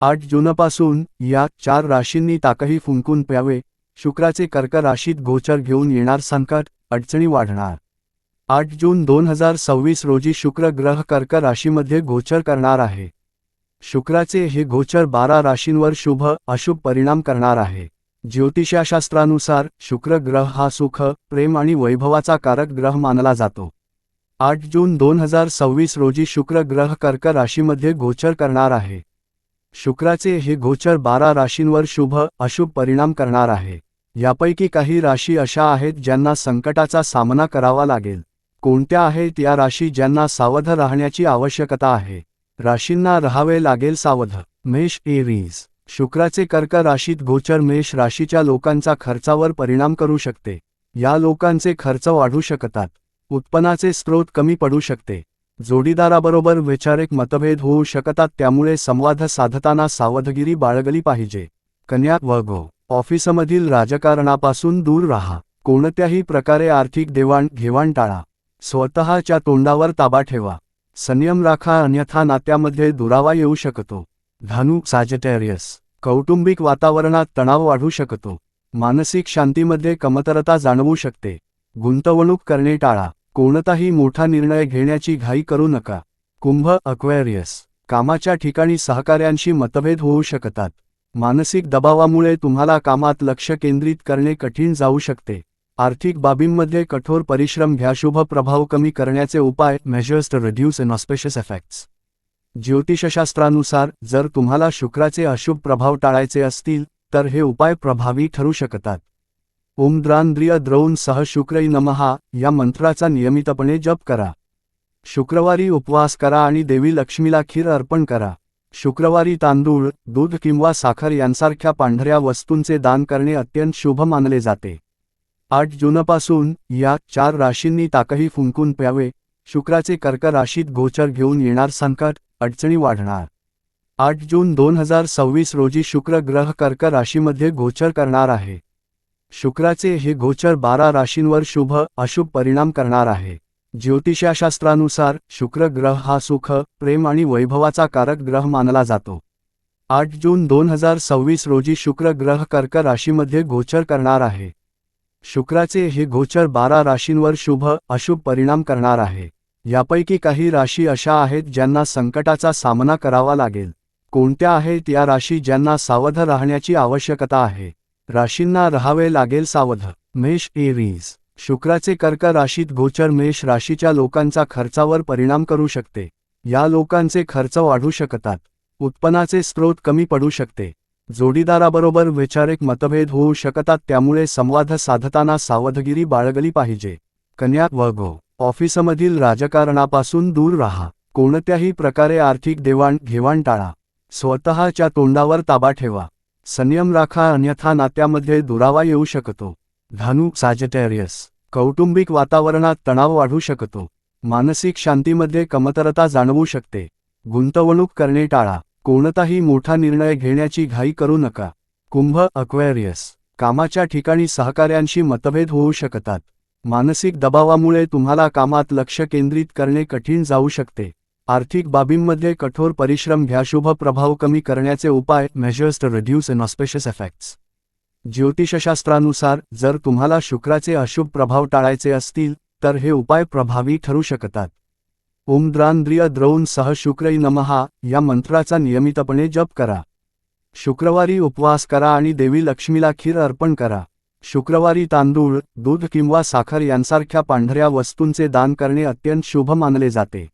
8 जूनपासून या 4 राशींनी ताकही फुंकून प्यावे. शुक्राचे कर्क राशीत गोचर घेऊन येणार संकट, अडचणी वाढणार. 8 जून 2026 रोजी शुक्र ग्रह कर्क राशीमध्ये गोचर करणार आहे. शुक्राचे हे गोचर 12 राशींवर शुभ अशुभ परिणाम करणार आहे. ज्योतिषशास्त्रानुसार शुक्र ग्रह हा सुख, प्रेम आणि वैभवाचा कारक ग्रह मानला जातो. 8 जून 2026 रोजी शुक्र ग्रह कर्क राशीमध्ये गोचर करणार आहे. शुक्राचे हे गोचर 12 राशींवर शुभ अशुभ परिणाम करणार आहे. यापैकी काही राशी अशा आहेत ज्यांना संकटाचा सामना करावा लागेल. कोणत्या आहेत या राशी ज्यांना सावध राहण्याची आवश्यकता आहे? राशींना राहावे लागेल सावध. मेष, एरीज. शुक्राचे कर्क राशीत गोचर मेष राशीच्या लोकांचा खर्चावर परिणाम करू शकते. या लोकांचे खर्च वाढू शकतात. उत्पन्नाचे स्रोत कमी पडू शकते. जोडीदाराबरोबर वैचारिक मतभेद होऊ शकतात, त्यामुळे संवाद साधताना सावधगिरी बाळगली पाहिजे. कन्या, वर्ग. ऑफिसमधील राजकारणापासून दूर राहा. कोणत्याही प्रकारे आर्थिक देवाणघेवाण टाळा. स्वतःच्या तोंडावर ताबा ठेवा. संयम राखा, अन्यथा नात्यामध्ये दुरावा येऊ शकतो. धनु, सॅजिटेरियस. कौटुंबिक वातावरणात तणाव वाढू शकतो. मानसिक शांतीमध्ये कमतरता जाणवू शकते. गुंतवणूक करणे टाळा. कोणताही मोठा निर्णय घेण्याची घाई करू नका. कुंभ, अक्वेरियस. कामाच्या ठिकाणी सहकाऱ्यांशी मतभेद होऊ शकतात. मानसिक दबावामुळे तुम्हाला कामात लक्ष केंद्रित करणे कठीण जाऊ शकते. आर्थिक बाबींमध्ये कठोर परिश्रम घ्या. शुभ प्रभाव कमी करण्याचे उपाय. Measures to reduce inauspicious effects. ज्योतिषशास्त्रानुसार जर तुम्हाला शुक्राचे अशुभ प्रभाव टाळायचे असतील तर हे उपाय प्रभावी ठरू शकतात. ओम द्रांद्रिय द्रौन सह शुक्रै नमः या मंत्राचा नियमितपणे जप करा. शुक्रवारी उपवास करा आणि देवी लक्ष्मीला खीर अर्पण करा. शुक्रवारी तांदूळ, दूध किंवा साखर यांसारख्या पांढऱ्या वस्तूंचे दान करणे अत्यंत शुभ मानले जाते. 8 जूनपासून या 4 राशींनी ताकही फुंकून प्यावे. शुक्राचे कर्क राशीत गोचर घेऊन येणार संकट, अडचणी वाढणार. 8 जून 2026 रोजी शुक्र ग्रह कर्क राशीमध्ये गोचर करणार आहे. शुक्राचे हे गोचर 12 राशींवर शुभ अशुभ परिणाम करणार आहे. ज्योतिषशास्त्रानुसार शुक्र ग्रह हा सुख, प्रेम आणि वैभवाचा कारक ग्रह मानला जातो. 8 जून 2026 रोजी शुक्र ग्रह कर्क राशीमध्ये गोचर करणार आहे. शुक्राचे हे गोचर 12 राशींवर शुभ अशुभ परिणाम करणार आहे. यापैकी काही राशी अशा आहेत ज्यांना संकटाचा सामना करावा लागेल. कोणत्या आहेत या राशी ज्यांना सावध राहण्याची आवश्यकता आहे? राशींना राहावे लागेल सावध. मेष, एरीज. शुक्राचे कर्क राशीत गोचर मेष राशीच्या लोकांचा खर्चावर परिणाम करू शकते. या लोकांचे खर्च वाढू शकतात. उत्पन्नाचे स्रोत कमी पडू शकते. जोडीदाराबरोबर वैचारिक मतभेद होऊ शकतात, त्यामुळे संवाद साधताना सावधगिरी बाळगली पाहिजे. कन्या, वर्ग. ऑफिसमधील राजकारणापासून दूर राहा. कोणत्याही प्रकारे आर्थिक देवाणघेवाण टाळा. स्वतःच्या तोंडावर ताबा ठेवा. संयम राखा, अन्यथा नात्यामध्ये दुरावा येऊ शकतो. धनु, सॅजिटेरियस. कौटुंबिक वातावरणात तणाव वाढू शकतो. मानसिक शांतीमध्ये कमतरता जाणवू शकते. गुंतवणूक करणे टाळा. कोणताही मोठा निर्णय घेण्याची घाई करू नका. कुंभ, अक्वेरियस. कामाच्या ठिकाणी सहकाऱ्यांशी मतभेद होऊ शकतात. मानसिक दबावामुळे तुम्हाला कामात लक्ष केंद्रित करणे कठीण जाऊ शकते. आर्थिक बाबींमध्ये कठोर परिश्रम घ्या. शुभ प्रभाव कमी करण्याचे उपाय. Measures to reduce inauspicious effects. ज्योतिषशास्त्रानुसार जर तुम्हाला शुक्राचे अशुभ प्रभाव टाळायचे असतील तर हे उपाय प्रभावी ठरू शकतात. ओम द्रांद्रिय द्रौन सह शुक्रै नमः या मंत्राचा नियमितपणे जप करा. शुक्रवारी उपवास करा आणि देवी लक्ष्मीला खीर अर्पण करा. शुक्रवारी तांदूळ, दूध किंवा साखर यांसारख्या पांढऱ्या वस्तूंचे दान करणे अत्यंत शुभ मानले जाते.